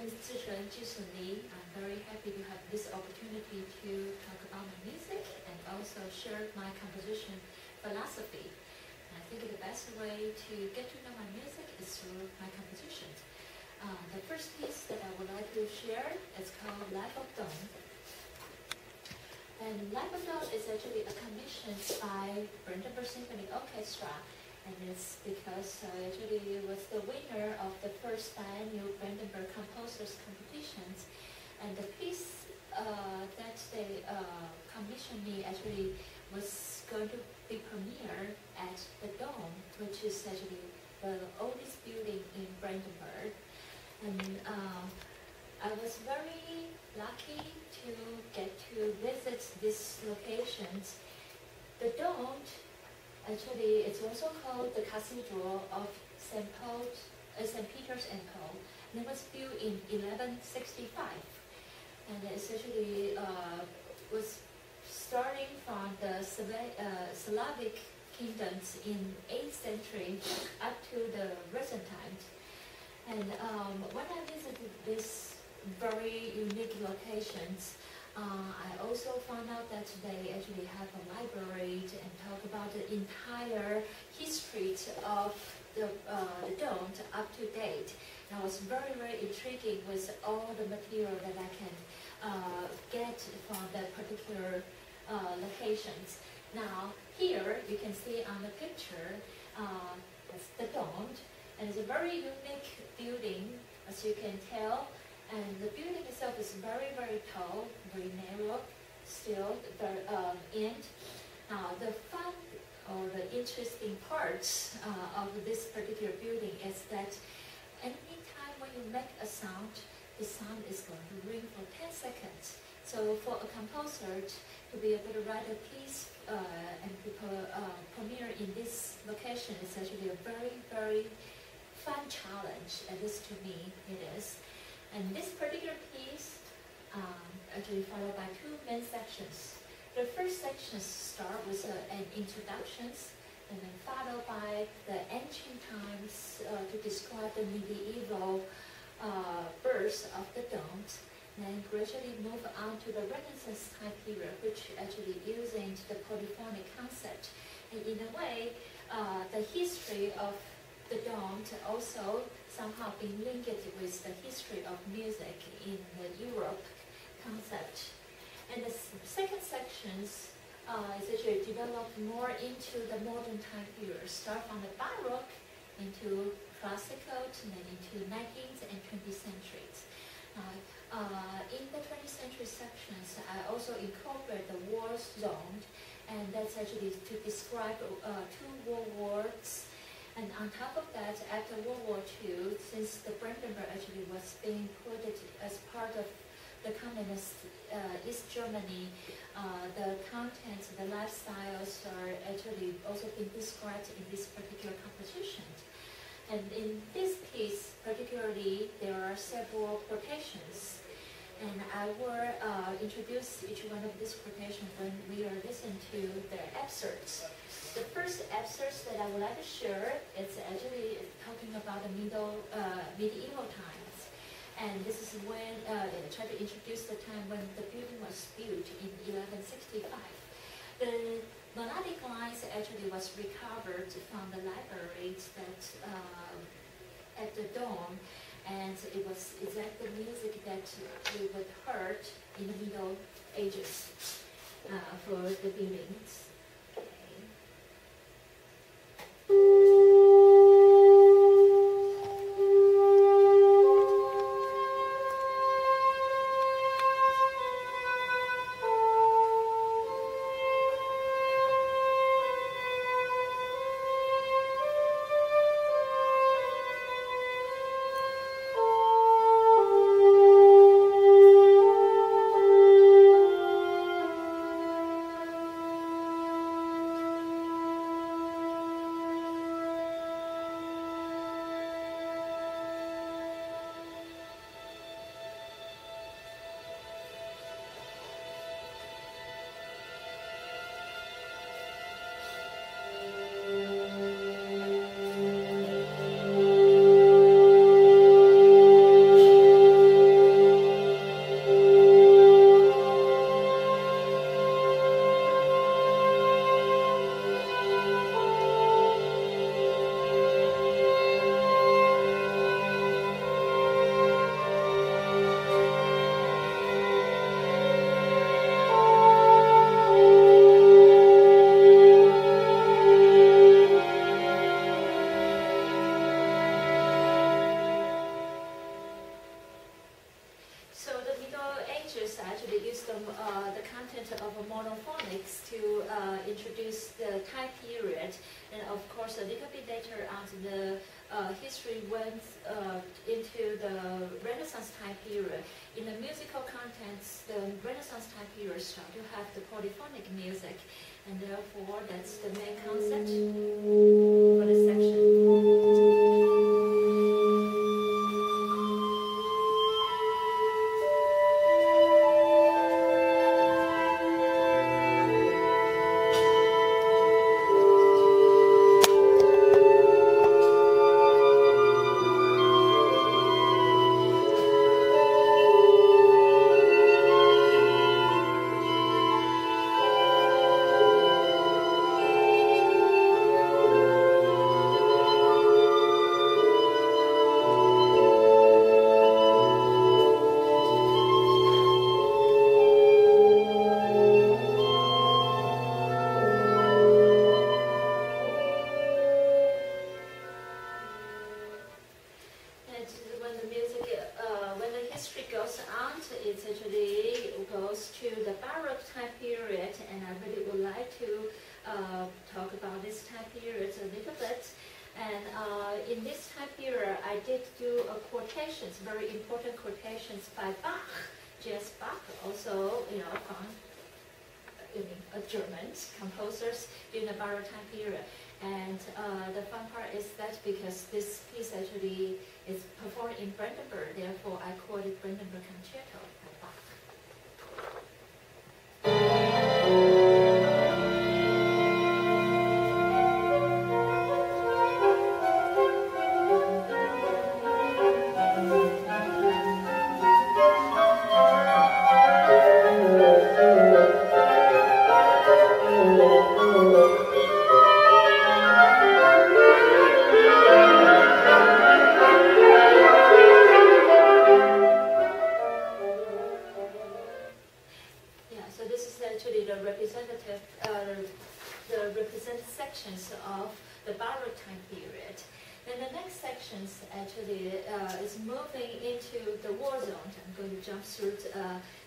name is Chihchun Chi-sun Lee. I'm very happy to have this opportunity to talk about my music and also share my composition philosophy. And I think the best way to get to know my music is through my composition. The first piece that I would like to share is called Life of Dawn. And Life of Dawn is actually a commission by Brandenburg Symphony Orchestra. And it's because actually it was the winner of the first biennial Brandenburg Composers Competitions. And the piece that they commissioned me actually was going to be premiered at the Dome, which is actually the oldest building in Brandenburg. And I was very lucky to get to visit these locations. The Dome, actually, it's also called the Cathedral of St. Peter's and Paul, and it was built in 1165. And it essentially was starting from the Slavic kingdoms in 8th century up to the recent times. And when I visited these very unique locations, I also found out that they actually have a library and talk about the entire history of the Dome up to date. And I was very, very intriguing with all the material that I can get from the particular locations. Now, here you can see on the picture, it's the Dome, and it's a very unique building, as you can tell. And the building itself is very, very tall, very narrow, still very end. Now, the fun or the interesting parts of this particular building is that any time when you make a sound, the sound is going to ring for 10 seconds. So for a composer to be able to write a piece and to premiere in this location is actually a very, very fun challenge, at least to me it is. And this particular piece actually followed by two main sections. The first section starts with an introduction, and then followed by the ancient times to describe the medieval birth of the Dome, and then gradually move on to the Renaissance time period, which actually using the polyphonic concept. And in a way, the history of the Dome also somehow being linked with the history of music in the Europe concept. And the second section is actually developed more into the modern time period, start from the Baroque into classical, and then into 19th and 20th centuries. In the 20th century sections, I also incorporate the war zone, and that's actually to describe two world wars. And on top of that, after World War II, since the Brandenburg actually was being put as part of the communist East Germany, the contents, the lifestyles are actually also being described in this particular composition. And in this piece, particularly, there are several quotations. And I will introduce each one of these quotations when we are listening to the excerpts. The first excerpt that I would like to share is actually talking about the medieval times. And this is when I try to introduce the time when the building was built in 1165. The melodic lines actually was recovered from the libraries that at the Dome, and it was exactly the music that we would heard in the Middle Ages for the buildings. introduce the time period, and of course a little bit later on the history went into the Renaissance time period. In the musical contents, the Renaissance time period started to have the polyphonic music, and therefore that's the main concept for this section. Very important quotations by Bach, J.S. Bach, also from German composers during the Baroque time period. And the fun part is that because this piece actually is performed in Brandenburg, therefore I called it Brandenburg Concerto by Bach.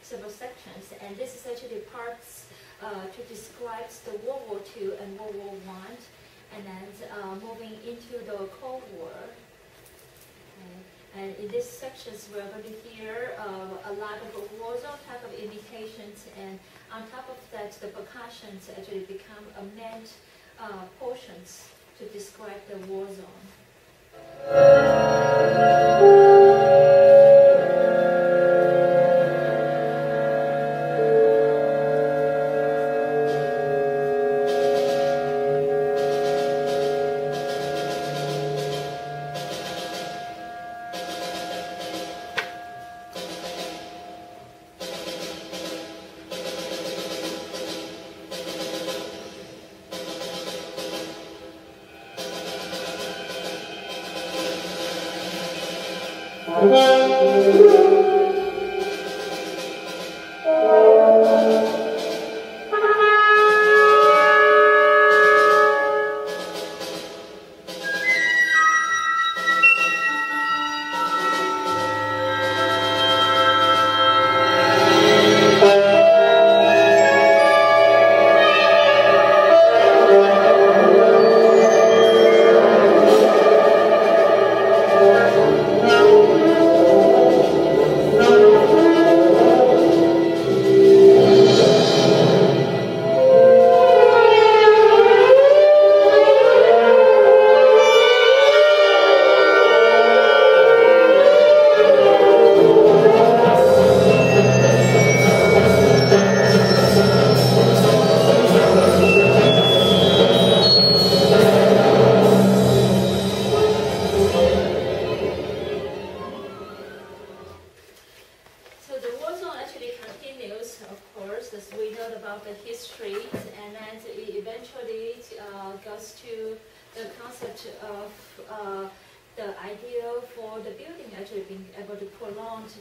Several sections, and this is actually parts to describe the World War II and World War I, and then moving into the Cold War. And in these sections, we're going to hear a lot of war zone type of imitations, and on top of that, the percussions actually become a main portions to describe the war zone.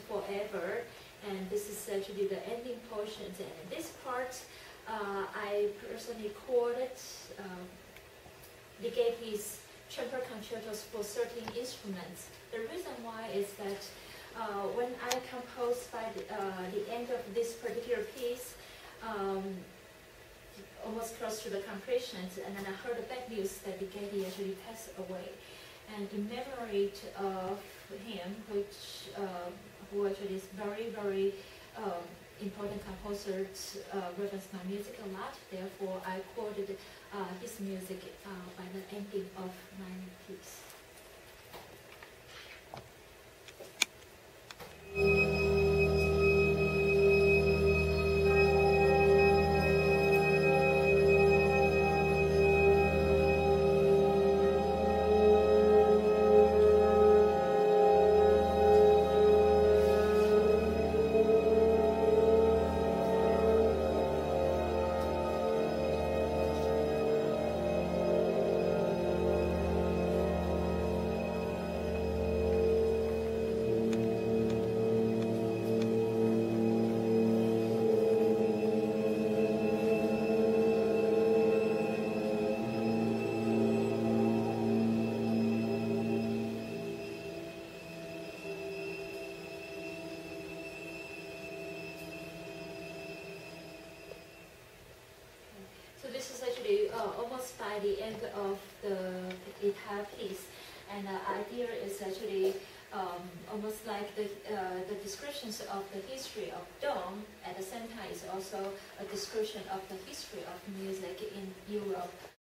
forever, and this is actually the ending portions. And in this part, I personally quoted Ligetti's chamber concertos for 13 instruments. The reason why is that when I composed by the end of this particular piece, almost close to the completion, and then I heard the bad news that Ligeti actually passed away. And in memory of him, which who actually is very, very important composer, referenced my music a lot. Therefore, I quoted his music by the ending of my piece. So this is actually almost by the end of the entire piece, and the idea is actually almost like the descriptions of the history of Dong. At the same time, is also a description of the history of music in Europe.